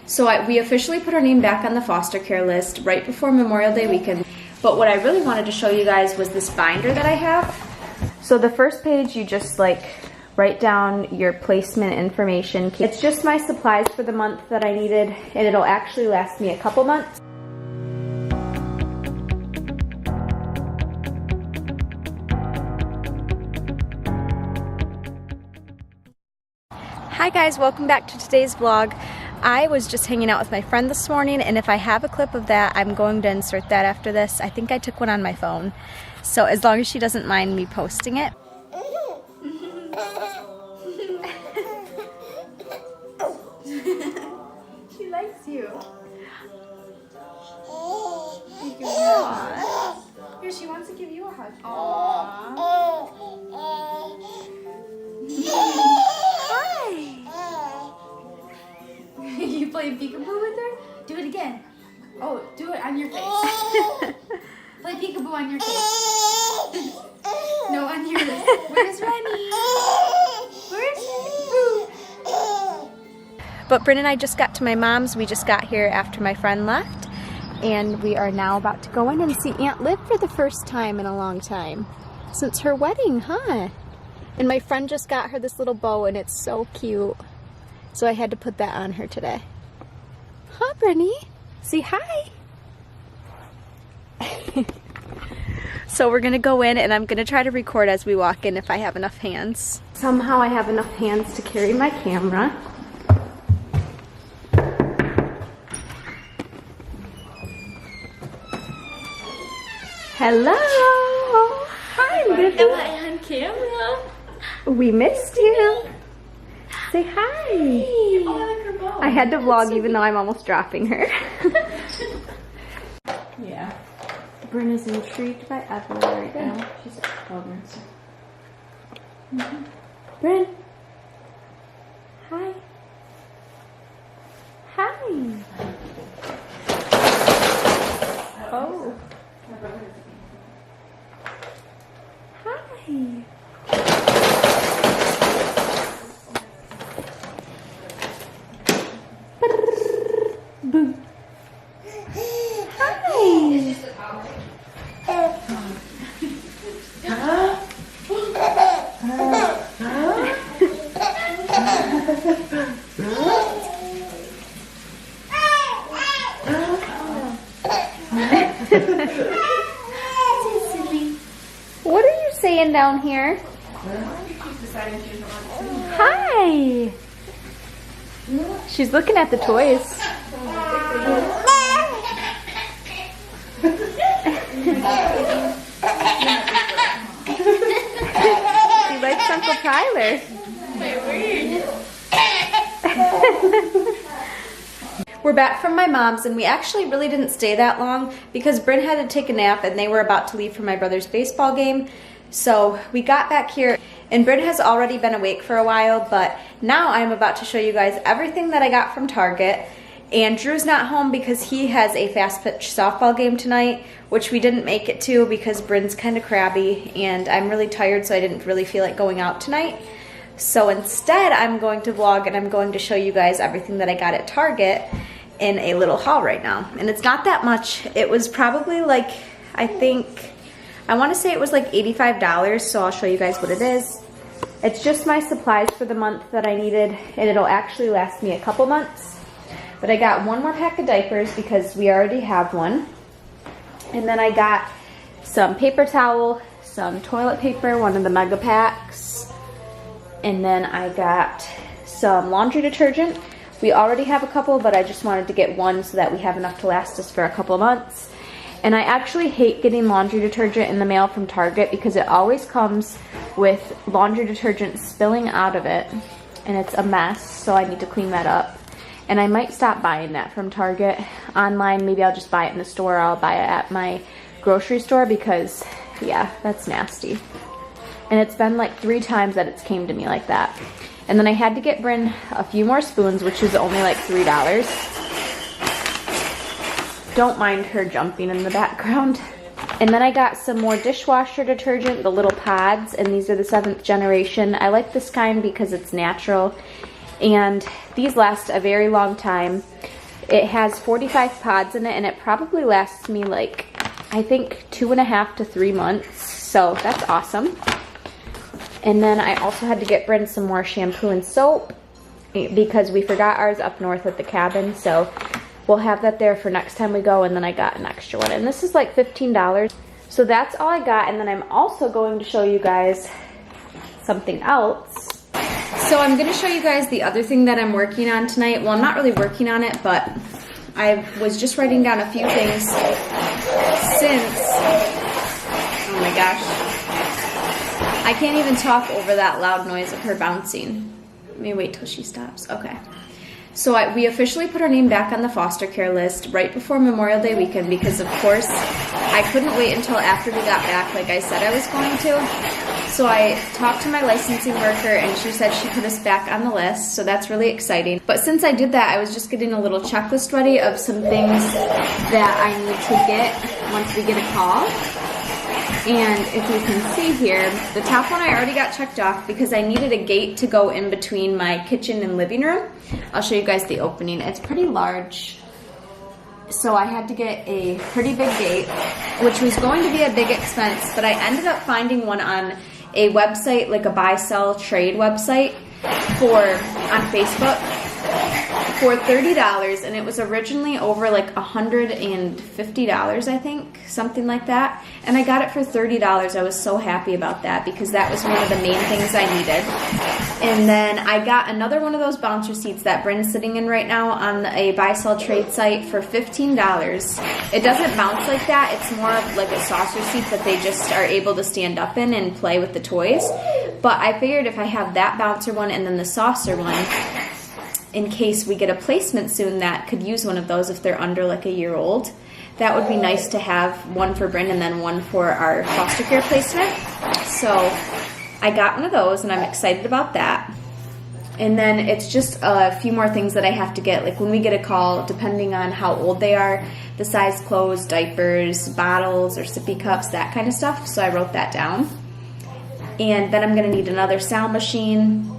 So we officially put our name back on the foster care list right before Memorial Day weekend. But what I really wanted to show you guys was this binder that I have. So the first page, you just like write down your placement information. It's just my supplies for the month that I needed, and it'll actually last me a couple months. Hi guys, welcome back to today's vlog. I was just hanging out with my friend this morning, and if I have a clip of that, I'm going to insert that after this. I think I took one on my phone, so as long as she doesn't mind me posting it. She likes you. Aww. Here, she wants to give you a hug. Aww. Hi. You play peekaboo with her? Do it again. Oh, do it on your face. Play peekaboo on your face. No, on yours. Where's Rennie? Where's Rennie? But Bryn and I just got to my mom's. We just got here after my friend left. And we are now about to go in and see Aunt Liv for the first time in a long time. Since her wedding, huh? And my friend just got her this little bow, and it's so cute. So I had to put that on her today. Huh, Brittany? Say hi. So we're gonna go in, and I'm gonna try to record as we walk in if I have enough hands. Somehow I have enough hands to carry my camera. Hello. Hi, Liv. Am I on camera? We missed you. Say hi. Oh, I like her bow. I had to vlog even though I'm almost dropping her. Yeah. Bryn is intrigued by Evelyn right now. She's at 12 minutes. Bryn. Hi. Hi. Oh. Hi. Boo. Hi. What are you saying down here? Hi. She's looking at the toys. She likes Uncle Tyler. We're back from my mom's, and we actually really didn't stay that long because Bryn had to take a nap and they were about to leave for my brother's baseball game. So we got back here, and Bryn has already been awake for a while, but now I'm about to show you guys everything that I got from Target. And Drew's not home because he has a fast pitch softball game tonight, which we didn't make it to because Bryn's kind of crabby and I'm really tired, so I didn't really feel like going out tonight. So instead, I'm going to vlog, and I'm going to show you guys everything that I got at Target in a little haul right now. And it's not that much. It was probably like, I want to say it was like $85, so I'll show you guys what it is. It's just my supplies for the month that I needed, and it'll actually last me a couple months. But I got one more pack of diapers because we already have one. And then I got some paper towel, some toilet paper, one of the mega packs. And then I got some laundry detergent. We already have a couple, but I just wanted to get one so that we have enough to last us for a couple months. And I actually hate getting laundry detergent in the mail from Target because it always comes with laundry detergent spilling out of it. And it's a mess, so I need to clean that up. And I might stop buying that from Target. Online, maybe I'll just buy it in the store, or I'll buy it at my grocery store because, yeah, that's nasty. And it's been like 3 times that it's came to me like that. And then I had to get Bryn a few more spoons, which is only like $3. Don't mind her jumping in the background. And then I got some more dishwasher detergent, the little pods, and these are the 7th generation. I like this kind because it's natural and these last a very long time. It has 45 pods in it, and it probably lasts me like, I think 2.5 to 3 months, so that's awesome. And then I also had to get Bryn some more shampoo and soap because we forgot ours up north at the cabin, so we'll have that there for next time we go. And then I got an extra one, and this is like $15. So that's all I got. And then I'm also going to show you guys something else. So I'm going to show you guys the other thing that I'm working on tonight. Well, I'm not really working on it, but I was just writing down a few things since, oh my gosh, I can't even talk over that loud noise of her bouncing. Let me wait till she stops. Okay. So we officially put our name back on the foster care list right before Memorial Day weekend because, of course, I couldn't wait until after we got back like I said I was going to. So I talked to my licensing worker, and she said she put us back on the list, so that's really exciting. But since I did that, I was just getting a little checklist ready of some things that I need to get once we get a call. And if you can see here, the top one I already got checked off because I needed a gate to go in between my kitchen and living room. I'll show you guys the opening. It's pretty large. So I had to get a pretty big gate, which was going to be a big expense, but I ended up finding one on a website, like a buy, sell, trade website on Facebook for $30, and it was originally over like $150, I think, something like that. And I got it for $30. I was so happy about that because that was one of the main things I needed. And then I got another one of those bouncer seats that Bryn's sitting in right now on a buy, sell, trade site for $15. It doesn't bounce like that. It's more of like a saucer seat that they just are able to stand up in and play with the toys. But I figured if I have that bouncer one and then the saucer one, in case we get a placement soon that could use one of those if they're under like a year old, that would be nice to have one for Bryn and then one for our foster care placement. So I got one of those, and I'm excited about that. And then it's just a few more things that I have to get, like when we get a call, depending on how old they are, the size clothes, diapers, bottles, or sippy cups, that kind of stuff. So I wrote that down. And then I'm going to need another sound machine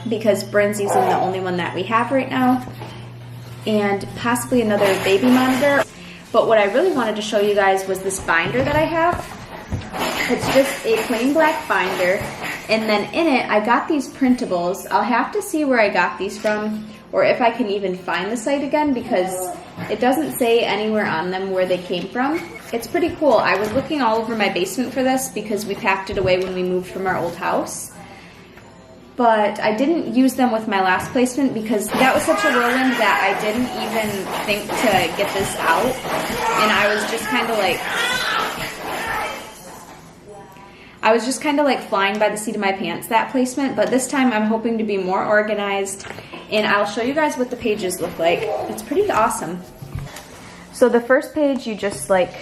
because Bryn's using the only one that we have right now, and possibly another baby monitor. But what I really wanted to show you guys was this binder that I have. It's just a plain black binder, and then in it I got these printables. I'll have to see where I got these from, or if I can even find the site again, because it doesn't say anywhere on them where they came from. It's pretty cool. I was looking all over my basement for this because we packed it away when we moved from our old house. But I didn't use them with my last placement because that was such a whirlwind that I didn't even think to get this out. And I was just kind of like flying by the seat of my pants that placement. But this time I'm hoping to be more organized, and I'll show you guys what the pages look like. It's pretty awesome. So the first page, you just like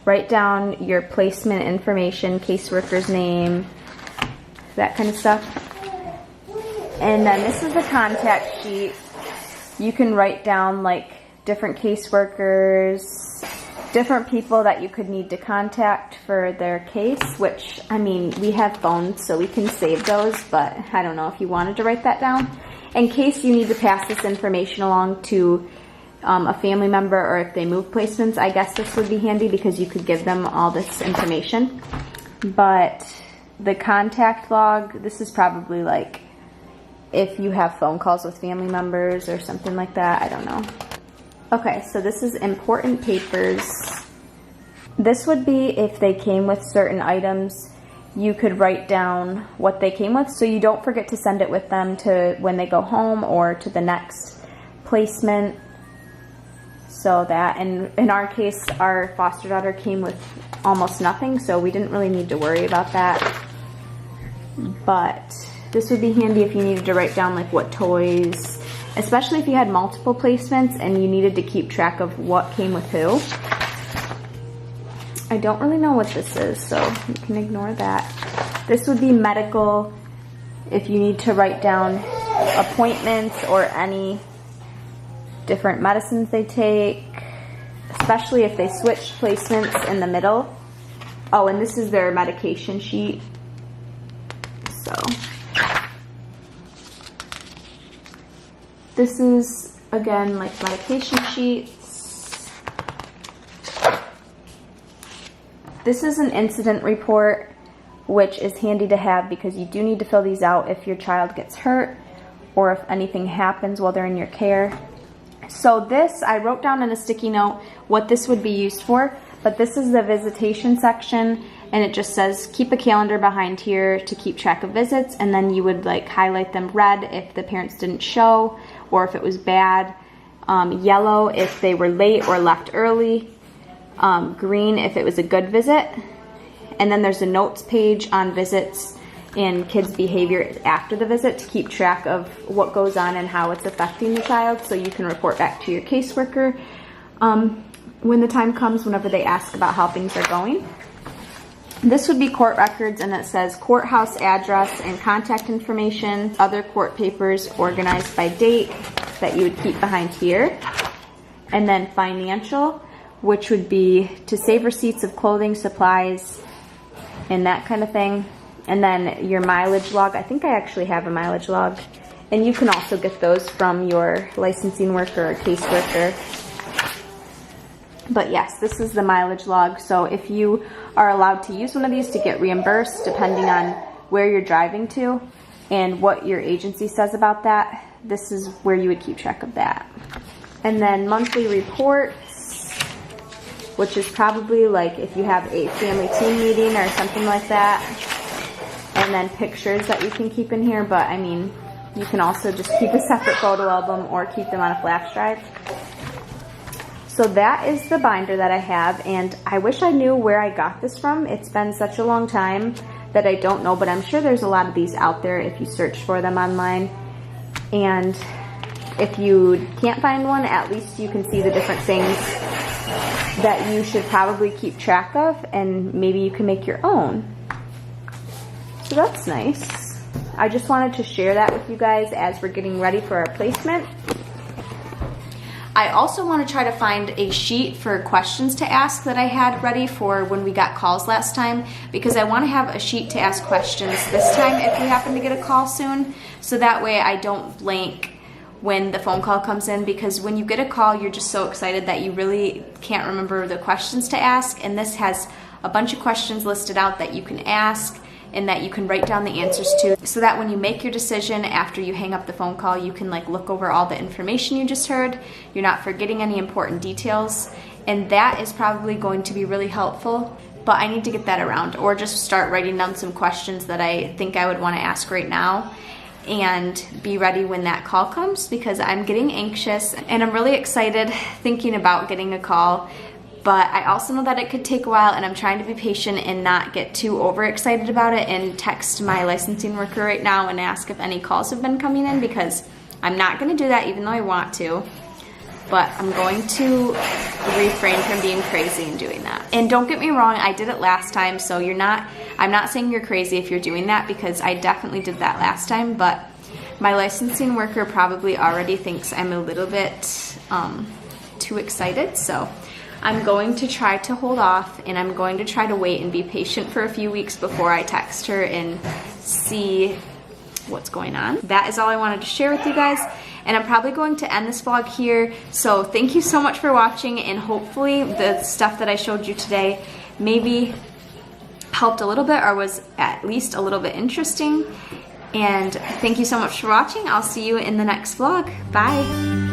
write down your placement information, caseworker's name, that kind of stuff. And then this is the contact sheet. You can write down like different caseworkers, different people that you could need to contact for their case, which, I mean, we have phones so we can save those, but I don't know if you wanted to write that down. In case you need to pass this information along to a family member, or if they move placements, I guess this would be handy because you could give them all this information. But the contact log, this is probably like if you have phone calls with family members or something like that, I don't know. Okay, so this is important papers. This would be if they came with certain items, you could write down what they came with so you don't forget to send it with them to when they go home or to the next placement. So that, and in our case, our foster daughter came with almost nothing, so we didn't really need to worry about that. But this would be handy if you needed to write down like what toys, especially if you had multiple placements and you needed to keep track of what came with who. I don't really know what this is, so you can ignore that. This would be medical if you need to write down appointments or any different medicines they take, especially if they switch placements in the middle. Oh, and this is their medication sheet. So This is, again, like medication sheets. This is an incident report, which is handy to have because you do need to fill these out if your child gets hurt or if anything happens while they're in your care. So this, I wrote down in a sticky note what this would be used for, but this is the visitation section, and it just says keep a calendar behind here to keep track of visits, and then you would like highlight them red if the parents didn't show or if it was bad, yellow if they were late or left early, green if it was a good visit, and then there's a notes page on visits and kids' behavior after the visit to keep track of what goes on and how it's affecting the child, so you can report back to your caseworker when the time comes, whenever they ask about how things are going. This would be court records, and it says courthouse address and contact information, other court papers organized by date that you would keep behind here, and then financial, which would be to save receipts of clothing, supplies, and that kind of thing. And then your mileage log. I think I actually have a mileage log. And you can also get those from your licensing worker or caseworker. But yes, this is the mileage log. So if you are allowed to use one of these to get reimbursed, depending on where you're driving to and what your agency says about that, this is where you would keep track of that. And then monthly reports, which is probably like if you have a family team meeting or something like that. And then pictures that you can keep in here, but I mean, you can also just keep a separate photo album or keep them on a flash drive. So that is the binder that I have, and I wish I knew where I got this from. It's been such a long time that I don't know, but I'm sure there's a lot of these out there if you search for them online. And if you can't find one, at least you can see the different things that you should probably keep track of, and maybe you can make your own. So that's nice. I just wanted to share that with you guys as we're getting ready for our placement. I also want to try to find a sheet for questions to ask that I had ready for when we got calls last time, because I want to have a sheet to ask questions this time if we happen to get a call soon, so that way I don't blank when the phone call comes in, because when you get a call you're just so excited that you really can't remember the questions to ask, and this has a bunch of questions listed out that you can ask and that you can write down the answers to, so that when you make your decision after you hang up the phone call, you can like look over all the information you just heard. You're not forgetting any important details, and that is probably going to be really helpful. But I need to get that around, or just start writing down some questions that I think I would want to ask right now and be ready when that call comes, because I'm getting anxious and I'm really excited thinking about getting a call. But I also know that it could take a while, and I'm trying to be patient and not get too overexcited about it and text my licensing worker right now and ask if any calls have been coming in, because I'm not going to do that even though I want to. But I'm going to refrain from being crazy and doing that. And don't get me wrong, I did it last time, so I'm not saying you're crazy if you're doing that, because I definitely did that last time, but my licensing worker probably already thinks I'm a little bit too excited, so I'm going to try to hold off, and I'm going to try to wait and be patient for a few weeks before I text her and see what's going on. That is all I wanted to share with you guys, and I'm probably going to end this vlog here. So thank you so much for watching, and hopefully the stuff that I showed you today maybe helped a little bit or was at least a little bit interesting. And thank you so much for watching. I'll see you in the next vlog. Bye.